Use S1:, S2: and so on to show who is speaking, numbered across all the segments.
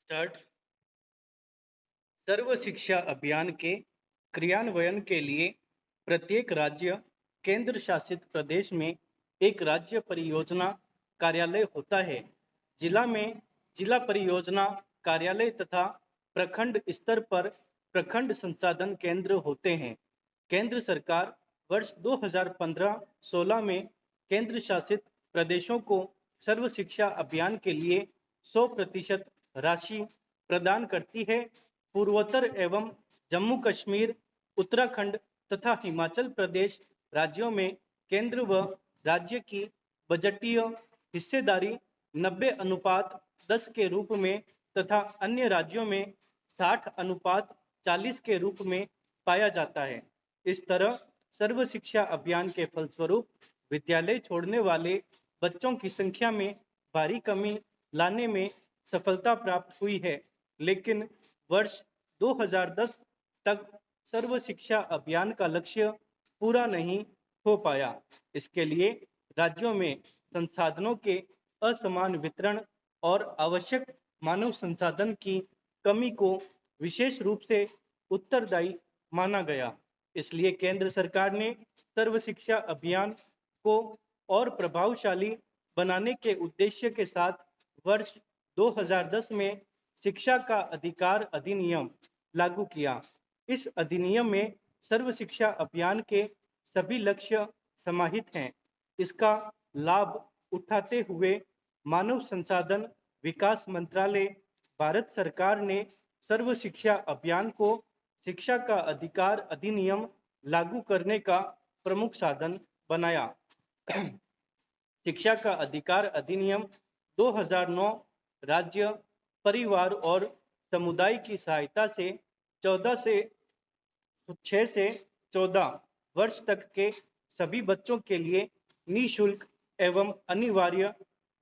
S1: Start. सर्व शिक्षा अभियान के क्रियान्वयन के लिए प्रत्येक राज्य केंद्र शासित प्रदेश में एक राज्य परियोजना कार्यालय होता है। जिला में जिला परियोजना कार्यालय तथा प्रखंड स्तर पर प्रखंड संसाधन केंद्र होते हैं। केंद्र सरकार वर्ष 2015-16 में केंद्र शासित प्रदेशों को सर्व शिक्षा अभियान के लिए 100% राशि प्रदान करती है। पूर्वोत्तर एवं जम्मू कश्मीर, उत्तराखंड तथा हिमाचल प्रदेश राज्यों में केंद्र व राज्य की बजटीय हिस्सेदारी 90:10 के रूप में तथा अन्य राज्यों में 60:40 के रूप में पाया जाता है। इस तरह सर्व शिक्षा अभियान के फलस्वरूप विद्यालय छोड़ने वाले बच्चों की संख्या में भारी कमी लाने में सफलता प्राप्त हुई है। लेकिन वर्ष 2010 तक सर्व शिक्षा अभियान का लक्ष्य पूरा नहीं हो पाया। इसके लिए राज्यों में संसाधनों के असमान वितरण और आवश्यक मानव संसाधन की कमी को विशेष रूप से उत्तरदायी माना गया। इसलिए केंद्र सरकार ने सर्व शिक्षा अभियान को और प्रभावशाली बनाने के उद्देश्य के साथ वर्ष 2010 में शिक्षा का अधिकार अधिनियम लागू किया। इस अधिनियम में सर्व शिक्षा अभियान के सभी लक्ष्य समाहित हैं। इसका लाभ उठाते हुए मानव संसाधन विकास मंत्रालय भारत सरकार ने सर्व शिक्षा अभियान को शिक्षा का अधिकार अधिनियम लागू करने का प्रमुख साधन बनाया। शिक्षा का अधिकार अधिनियम 2009 राज्य, परिवार और समुदाय की सहायता से 6 से 14 वर्ष तक के सभी बच्चों के लिए निःशुल्क एवं अनिवार्य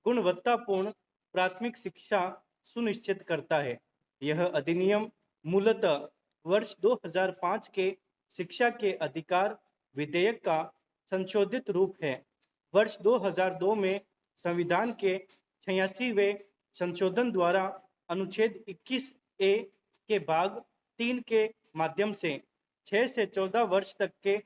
S1: गुणवत्तापूर्ण प्राथमिक शिक्षा सुनिश्चित करता है। यह अधिनियम मूलतः वर्ष 2005 के शिक्षा के अधिकार विधेयक का संशोधित रूप है। वर्ष 2002 में संविधान के 86वें संशोधन द्वारा अनुच्छेद 21A के भाग 3 के माध्यम से 6 से 14 वर्ष तक के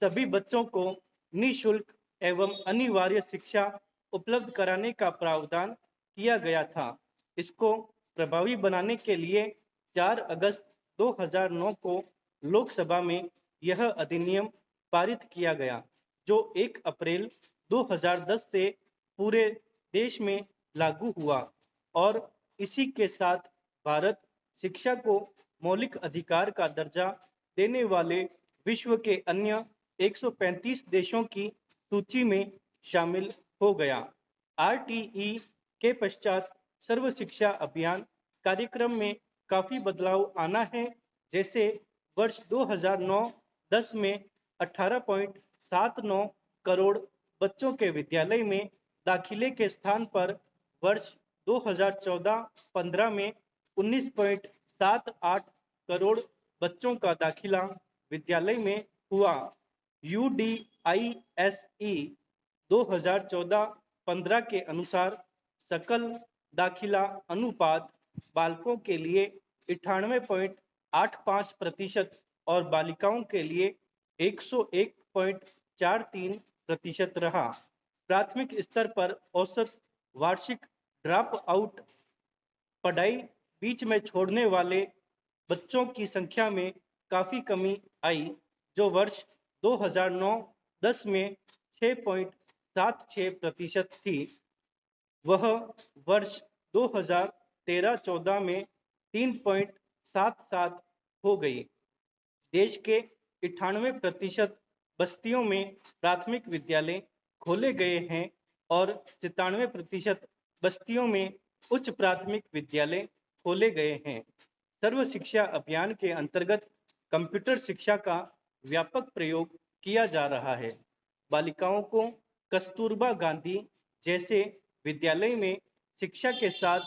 S1: सभी बच्चों को निःशुल्क एवं अनिवार्य शिक्षा उपलब्ध कराने का प्रावधान किया गया था। इसको प्रभावी बनाने के लिए 4 अगस्त 2009 को लोकसभा में यह अधिनियम पारित किया गया, जो 1 अप्रैल 2010 से पूरे देश में लागू हुआ और इसी के साथ भारत शिक्षा को मौलिक अधिकार का दर्जा देने वाले विश्व के अन्य 135 देशों की सूची में शामिल हो गया। आरटीई के पश्चात सर्व शिक्षा अभियान कार्यक्रम में काफी बदलाव आना है। जैसे वर्ष 2009-10 में 18.79 करोड़ बच्चों के विद्यालय में दाखिले के स्थान पर वर्ष 2014-15 में 19.78 करोड़ बच्चों का दाखिला विद्यालय में हुआ। UDISE 2014-15 के अनुसार सकल दाखिला अनुपात बालकों के लिए 98.85% और बालिकाओं के लिए 101.43% रहा। प्राथमिक स्तर पर औसत वार्षिक ड्रॉप आउट पढ़ाई बीच में छोड़ने वाले बच्चों की संख्या में काफी कमी आई, जो वर्ष 2009-10 में 6.76% थी। वह वर्ष 2013-14 में 3.77 हो गई। देश के 98% बस्तियों में प्राथमिक विद्यालय खोले गए हैं और 97% बस्तियों में उच्च प्राथमिक विद्यालय खोले गए हैं। सर्व शिक्षा अभियान के अंतर्गत कंप्यूटर शिक्षा का व्यापक प्रयोग किया जा रहा है। बालिकाओं को कस्तूरबा गांधी जैसे विद्यालय में शिक्षा के साथ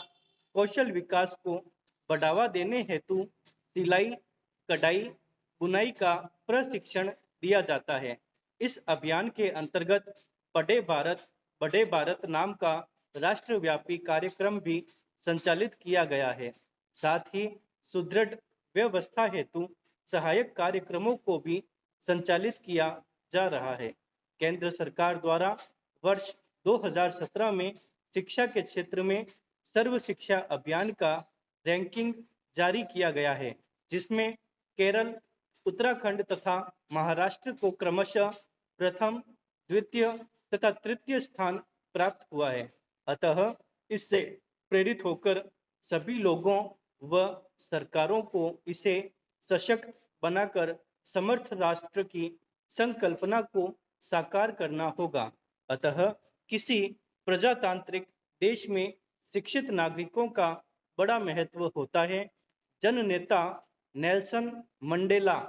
S1: कौशल विकास को बढ़ावा देने हेतु सिलाई, कढ़ाई, बुनाई का प्रशिक्षण दिया जाता है। इस अभियान के अंतर्गत पढ़े भारत बढ़े भारत नाम का राष्ट्रव्यापी कार्यक्रम भी संचालित किया गया है। साथ ही सुदृढ़ व्यवस्था हेतु सहायक कार्यक्रमों को भी संचालित किया जा रहा है। केंद्र सरकार द्वारा वर्ष 2017 में शिक्षा के क्षेत्र में सर्व शिक्षा अभियान का रैंकिंग जारी किया गया है, जिसमें केरल, उत्तराखंड तथा महाराष्ट्र को क्रमशः प्रथम, द्वितीय तथा तृतीय स्थान प्राप्त हुआ है। अतः इससे प्रेरित होकर सभी लोगों व सरकारों को इसे सशक्त बनाकर समर्थ राष्ट्र की संकल्पना को साकार करना होगा। अतः किसी प्रजातांत्रिक देश में शिक्षित नागरिकों का बड़ा महत्व होता है। जननेता नेल्सन मंडेला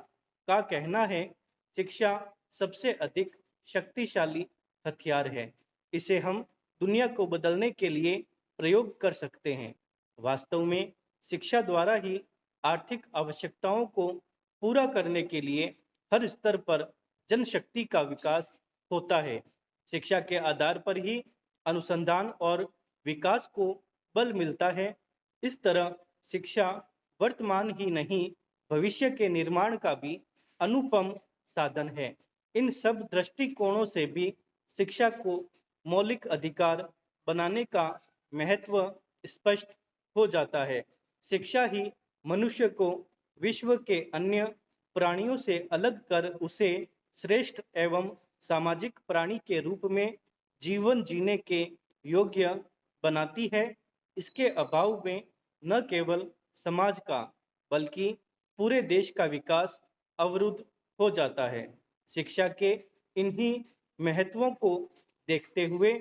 S1: का कहना है, शिक्षा सबसे अधिक शक्तिशाली हथियार है। इसे हम दुनिया को बदलने के लिए प्रयोग कर सकते हैं। वास्तव में शिक्षा द्वारा ही आर्थिक आवश्यकताओं को पूरा करने के लिए हर स्तर पर जनशक्ति का विकास होता है। शिक्षा के आधार पर ही अनुसंधान और विकास को बल मिलता है। इस तरह शिक्षा वर्तमान ही नहीं, भविष्य के निर्माण का भी अनुपम साधन है। इन सब दृष्टिकोणों से भी शिक्षा को मौलिक अधिकार बनाने का महत्व स्पष्ट हो जाता है। शिक्षा ही मनुष्य को विश्व के अन्य प्राणियों से अलग कर उसे श्रेष्ठ एवं सामाजिक प्राणी के रूप में जीवन जीने के योग्य बनाती है। इसके अभाव में न केवल समाज का बल्कि पूरे देश का विकास अवरुद्ध हो जाता है। शिक्षा के इन्हीं महत्वों को देखते हुए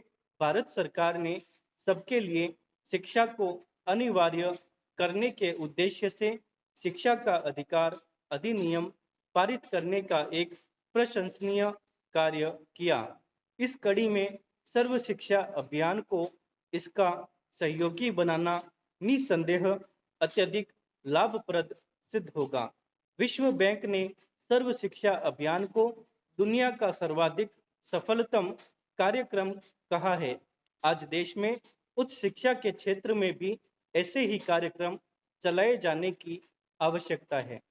S1: भारत सरकार ने सबके लिए शिक्षा को अनिवार्य करने के उद्देश्य से शिक्षा का अधिकार अधिनियम पारित करने का एक प्रशंसनीय कार्य किया। इस कड़ी में सर्व शिक्षा अभियान को इसका सहयोगी बनाना निसंदेह अत्यधिक लाभप्रद सिद्ध होगा। विश्व बैंक ने सर्व शिक्षा अभियान को दुनिया का सर्वाधिक सफलतम कार्यक्रम कहा है। आज देश में उच्च शिक्षा के क्षेत्र में भी ऐसे ही कार्यक्रम चलाए जाने की आवश्यकता है।